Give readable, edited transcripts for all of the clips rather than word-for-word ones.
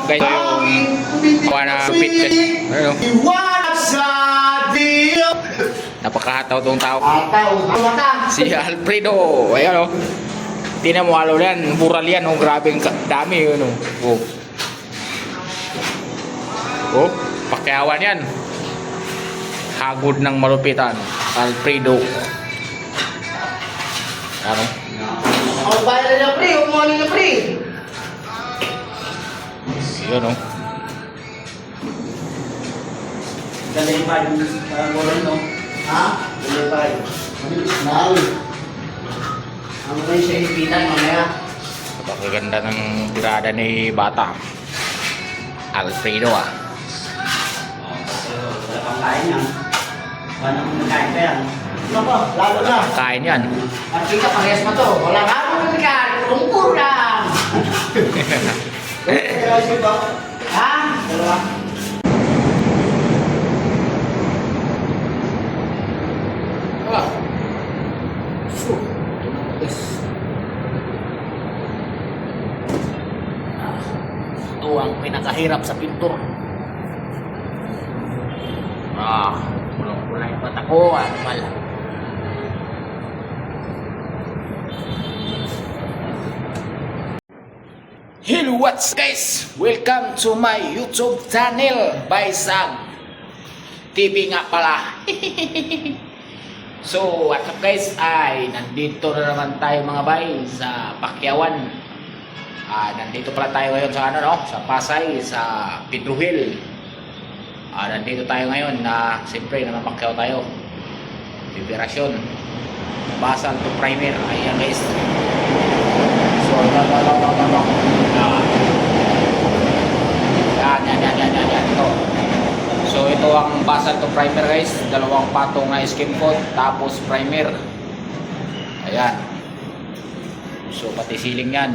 guys yung kuha na pit. Ayun. Napakahataw tong tao. Si Alfredo. Ayan o. Tingnan mo alo yan. Bural yan. Oh, grabe dami yun. Oh. Oh, pakyawan yan. Hagod ng malupitan. Alfredo. Ano? Ang bayan na pre, umuwi na pre. Yun o. Galing pa yung moron no? Ha? Galing pa yun. Mahal. Ano ba yung sa Ilipinan mamaya? Napakaganda ng tirada ni Bata. Alfredo ah. Wala pang kain yan. Wala pang nakain pa yan. Ano ba? Lalo na. Kain yan. At kita parehas pa to. Wala ka mo nagkaan. Tungkol lang. Ha? Dalawa. Ah. Ito ang pinakahirap sa pintor. Kulay mata ko. Mal. Hello, what's guys? Welcome to my YouTube channel by Sag TV nga pala. So, what's up guys? Ay, nandito na naman tayo mga bay sa Pakyawan. Nandito pala tayo ngayon sa ano no? Sa Pasay, sa Pedro Hill. Nandito tayo ngayon na siyempre namapakyaw tayo. Liberasyon. Basal to primer. Ayan guys. So, yan. Ito. So, ito ang basal to primer guys. Dalawang patong na skim coat. Tapos primer. Ayan. So, pati ceiling yan.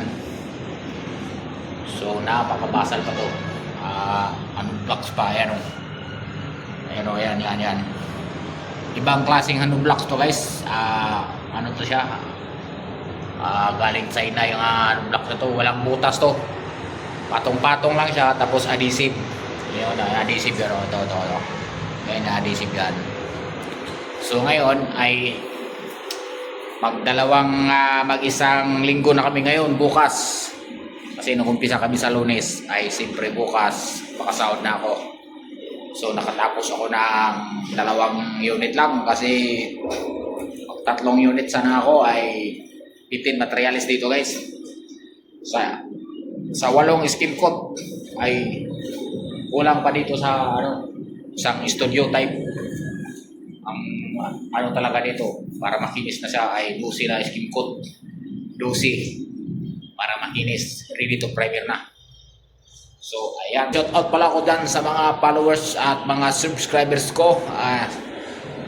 So, napakabasal pa to. Anong blocks pa. Ayan o. Ayan o, yan. Ibang klaseng hand blocks to guys. Ano to siya? Galing China yung block na to. Walang butas to. Patong-patong lang siya. Tapos adhesive. Yun, adhesive yun. Ito. Ayan, adhesive yan. So ngayon ay mag-isang linggo na kami ngayon. Bukas. Kasi nung umpisa kami sa Lunes ay siyempre bukas makasahod na ako. So nakatapos ako ng 2 unit lang. Kasi 3 unit sana ako ay 15 materials dito guys. Sa 8 skim coat ay kulang pa dito sa isang studio type. Ang ano talaga dito para makinis na siya ay 12 na skim coat. 12 para makinis, ready to primer na. So ayan, shout out pala ko dyan sa mga followers at mga subscribers ko.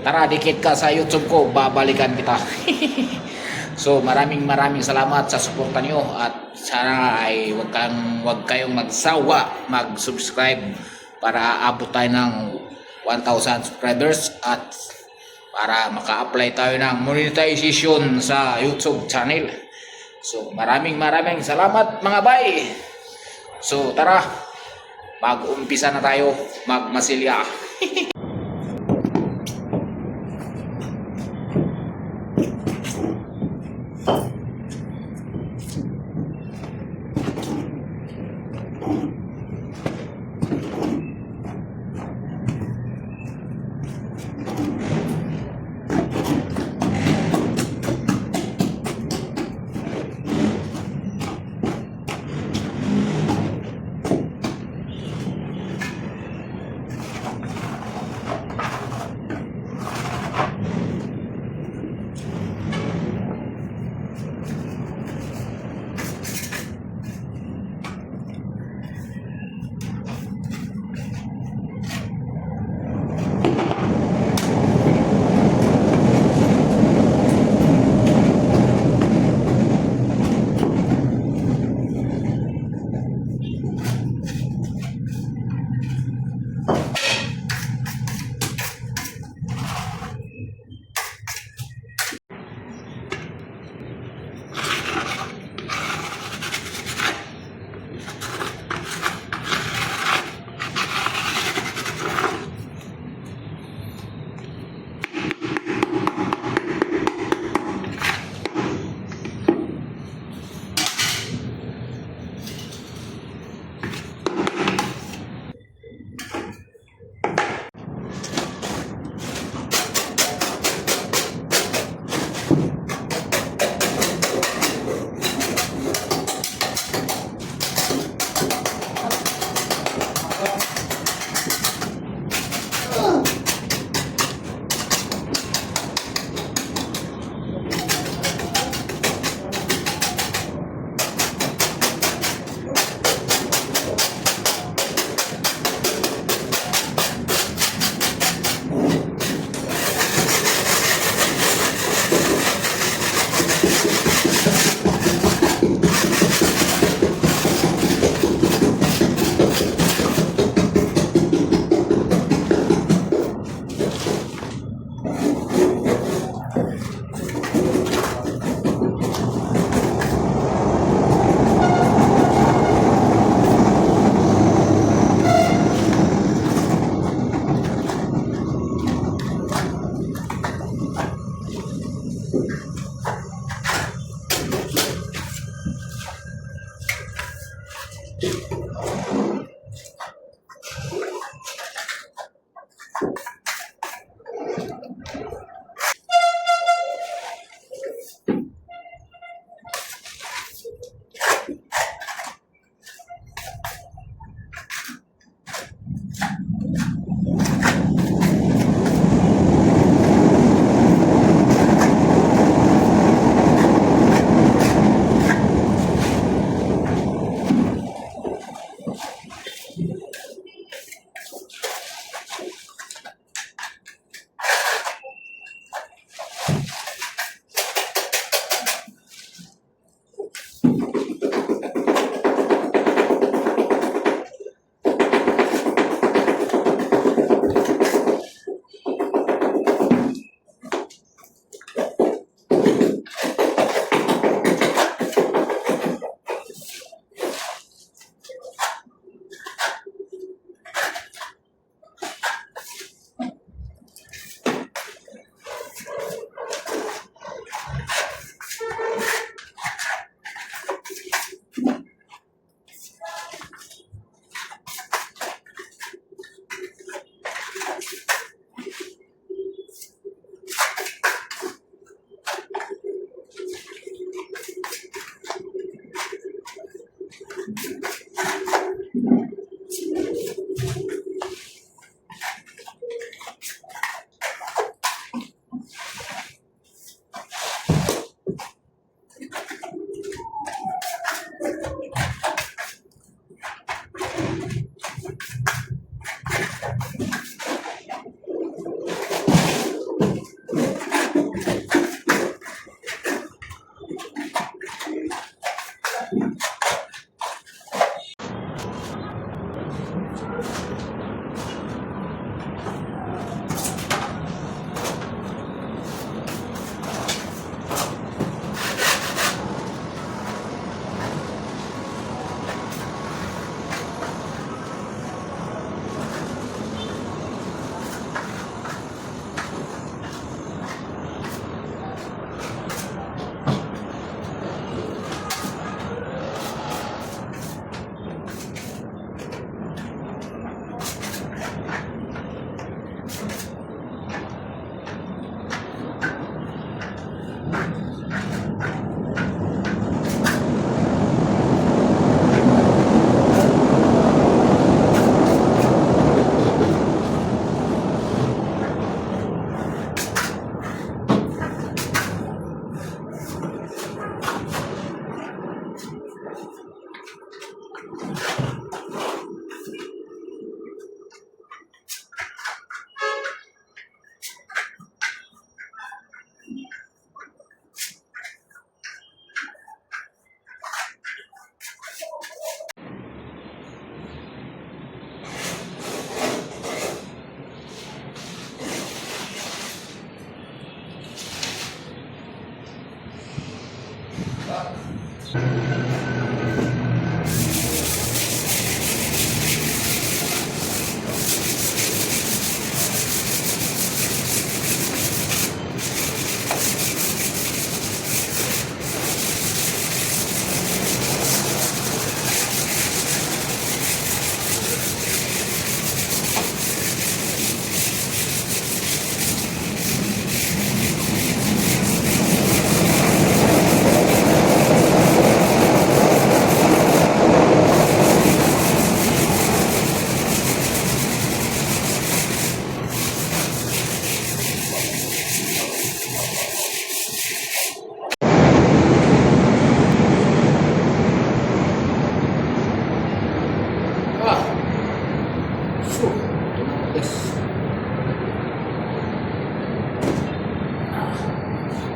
Tara, dikit ka sa YouTube ko, babalikan kita. So maraming salamat sa suporta niyo at sana ay wag kayong magsawa mag-subscribe para aabot tayo ng 1,000 subscribers at para maka-apply tayo ng monetization sa YouTube channel. So maraming salamat mga bay. So tara, mag-umpisa na tayo magmasilya.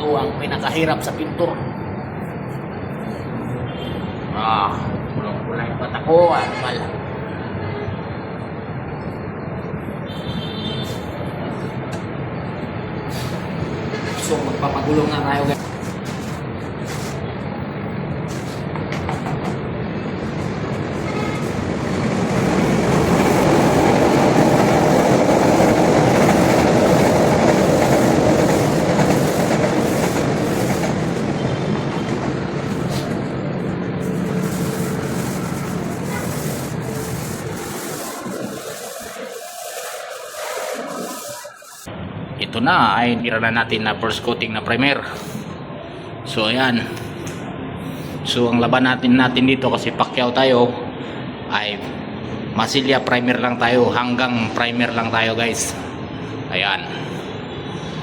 Ito ang pinakahirap sa pintor. Kulay pa ako, animal. So, magpapagulong na tayo, guys. Ito na ay tira na natin na first coating na primer. So ayan. So ang laban natin dito kasi Pacquiao tayo ay Masilya primer lang tayo, hanggang primer lang tayo, guys. Ayan.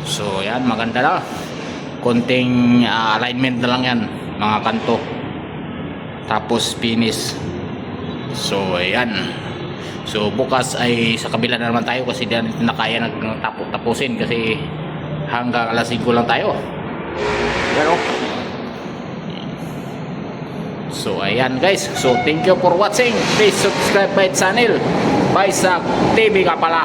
So ayan, maganda na. Konting alignment na lang yan, mga kanto. Tapos finish. So ayan. So bukas ay sa kabila na naman tayo kasi di na kaya tapusin kasi hanggang alas 5 lang tayo. Pero so ayan, guys. So thank you for watching. Please subscribe my channel. Bye sa TV ka pala.